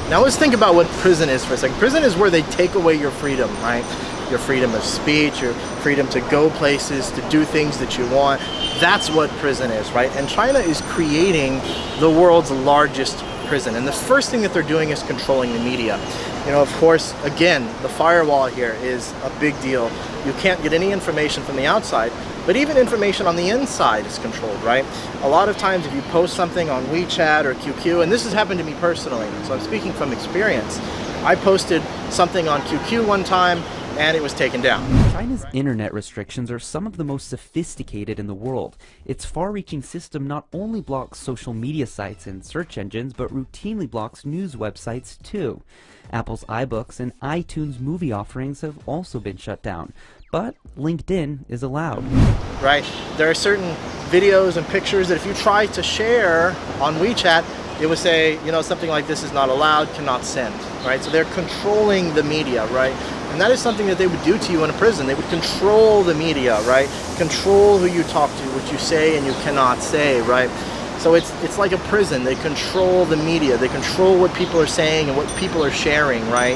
Now let's think about what prison is for a second. Prison is where they take away your freedom, right? Your freedom of speech, your freedom to go places, to do things that you want. That's what prison is, right? And China is creating the world's largest prison. And the first thing that they're doing is controlling the media. You know, of course, again, the firewall here is a big deal. You can't get any information from the outside, but even information on the inside is controlled, right? A lot of times if you post something on WeChat or QQ, and this has happened to me personally, so I'm speaking from experience. I posted something on QQ one time and it was taken down. China's internet restrictions are some of the most sophisticated in the world. Its far-reaching system not only blocks social media sites and search engines, but routinely blocks news websites too. Apple's iBooks and iTunes movie offerings have also been shut down, but LinkedIn is allowed. Right, there are certain videos and pictures that if you try to share on WeChat, it would say, you know, something like this is not allowed, cannot send, right? So they're controlling the media, right? And that is something that they would do to you in a prison. They would control the media, right? Control who you talk to, what you say and you cannot say, right? So it's like a prison. They control the media. They control what people are saying and what people are sharing, right?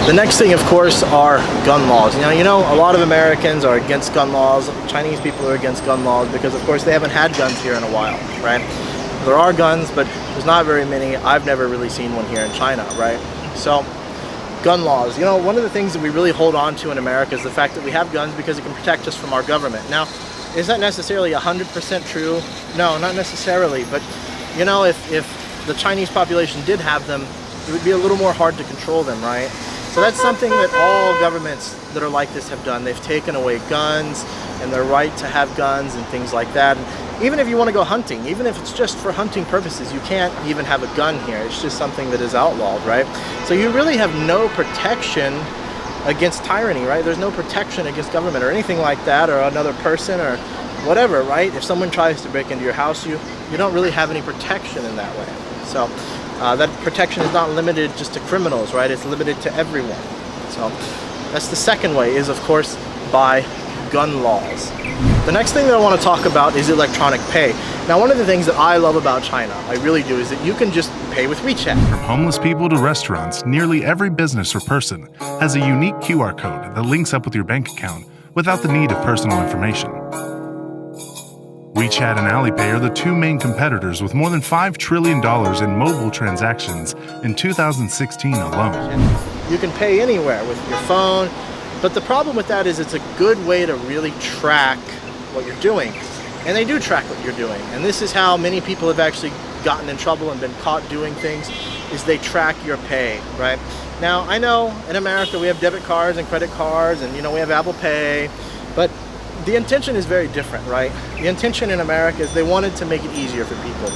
The next thing, of course, are gun laws. Now, you know, a lot of Americans are against gun laws. Chinese people are against gun laws because, of course, they haven't had guns here in a while, right? There are guns, but there's not very many. I've never really seen one here in China, right? So, gun laws. You know, one of the things that we really hold on to in America is the fact that we have guns because it can protect us from our government. Now, is that necessarily 100% true? No, not necessarily. But, you know, if the Chinese population did have them, it would be a little more hard to control them, right? So that's something that all governments that are like this have done. They've taken away guns and their right to have guns and things like that. And even if you want to go hunting, even if it's just for hunting purposes, you can't even have a gun here. It's just something that is outlawed, right? So you really have no protection against tyranny, right? There's no protection against government or anything like that, or another person or whatever, right? If someone tries to break into your house, you don't really have any protection in that way. So that protection is not limited just to criminals, right? It's limited to everyone. So that's the second way, is of course by gun laws. The next thing that I want to talk about is electronic pay. Now, one of the things that I love about China, I really do, is that you can just pay with WeChat. From homeless people to restaurants, nearly every business or person has a unique QR code that links up with your bank account without the need of personal information. WeChat and Alipay are the two main competitors with more than $5 trillion in mobile transactions in 2016 alone. You can pay anywhere with your phone, but the problem with that is it's a good way to really track what you're doing. And they do track what you're doing. And this is how many people have actually gotten in trouble and been caught doing things, is they track your pay, right? Now, I know in America we have debit cards and credit cards and, you know, we have Apple Pay, but the intention is very different, right? The intention in America is they wanted to make it easier for people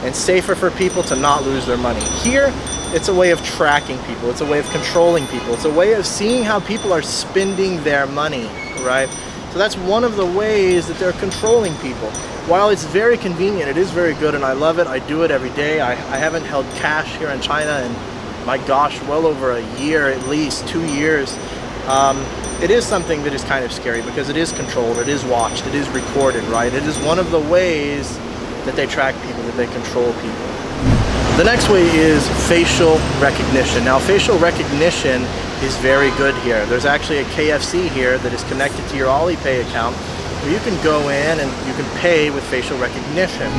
and safer for people to not lose their money. Here, it's a way of tracking people. It's a way of controlling people. It's a way of seeing how people are spending their money, right? So that's one of the ways that they're controlling people. While it's very convenient, it is very good, and I love it. I do it every day. I haven't held cash here in China in, my gosh, well over a year, at least 2 years. It is something that is kind of scary because it is controlled, it is watched, it is recorded, right? It is one of the ways that they track people, that they control people. The next way is facial recognition. Now, facial recognition is very good here. There's actually a KFC here that is connected to your Alipay account where you can go in and you can pay with facial recognition.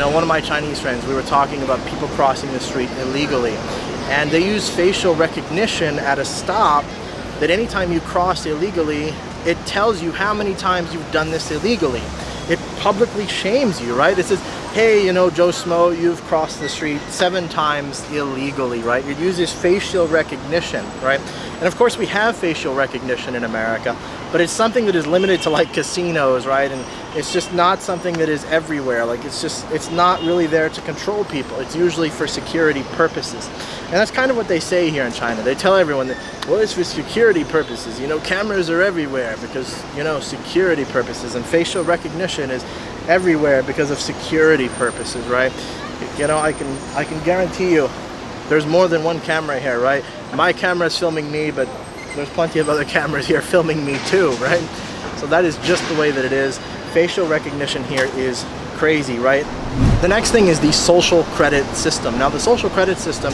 One of my Chinese friends, we were talking about people crossing the street illegally, and they use facial recognition at a stop that anytime you cross illegally, it tells you how many times you've done this illegally. It publicly shames you, right? It says, hey, you know, Joe Smo, you've crossed the street 7 times illegally, right? It uses facial recognition, right? And of course we have facial recognition in America, but it's something that is limited to like casinos, right? And it's just not something that is everywhere. Like it's not really there to control people. It's usually for security purposes. And that's kind of what they say here in China. They tell everyone that, well, it's for security purposes. You know, cameras are everywhere because, you know, security purposes, and facial recognition is everywhere because of security purposes, right? You know, I can guarantee you there's more than one camera here, right? My camera is filming me, but there's plenty of other cameras here filming me too, right? So that is just the way that it is. Facial recognition here is crazy, right? The next thing is the social credit system. Now the social credit system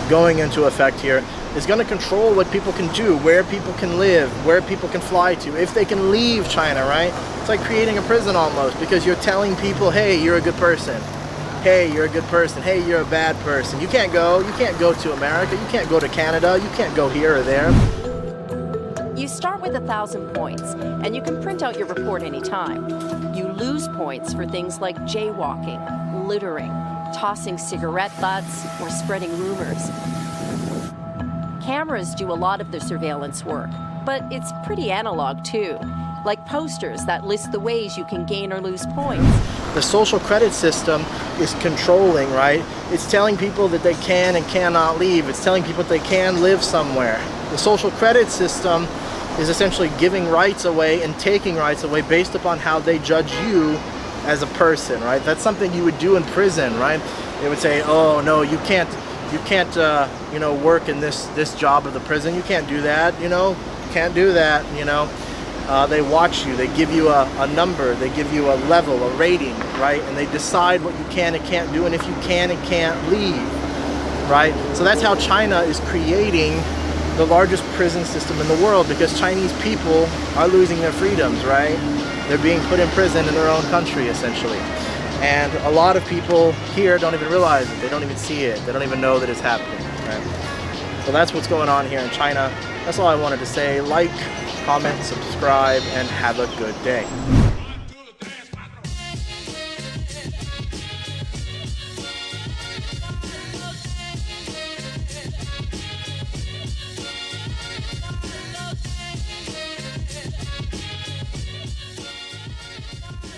going into effect here is going to control what people can do, where people can live, where people can fly to, if they can leave China, right? It's like creating a prison almost, because you're telling people, hey, you're a good person. Hey, you're a good person. Hey, you're a bad person. You can't go to America. You can't go to Canada. You can't go here or there. You start with 1,000 points, and you can print out your report anytime. You lose points for things like jaywalking, littering, tossing cigarette butts, or spreading rumors. Cameras do a lot of the surveillance work, but it's pretty analog too, like posters that list the ways you can gain or lose points. The social credit system is controlling, right? It's telling people that they can and cannot leave. It's telling people that they can live somewhere. The social credit system is essentially giving rights away and taking rights away based upon how they judge you as a person, right? That's something you would do in prison, right? They would say, oh no, you can't you know, work in this job of the prison. You can't do that, you know, can't do that, you know. They watch you, they give you a number, they give you a level, a rating, right? And they decide what you can and can't do, and if you can and can't leave, right? So that's how China is creating the largest prison system in the world, because Chinese people are losing their freedoms, right? They're being put in prison in their own country, essentially. And a lot of people here don't even realize it. They don't even see it. They don't even know that it's happening, right? So that's what's going on here in China. That's all I wanted to say. Like, comment, subscribe, and have a good day.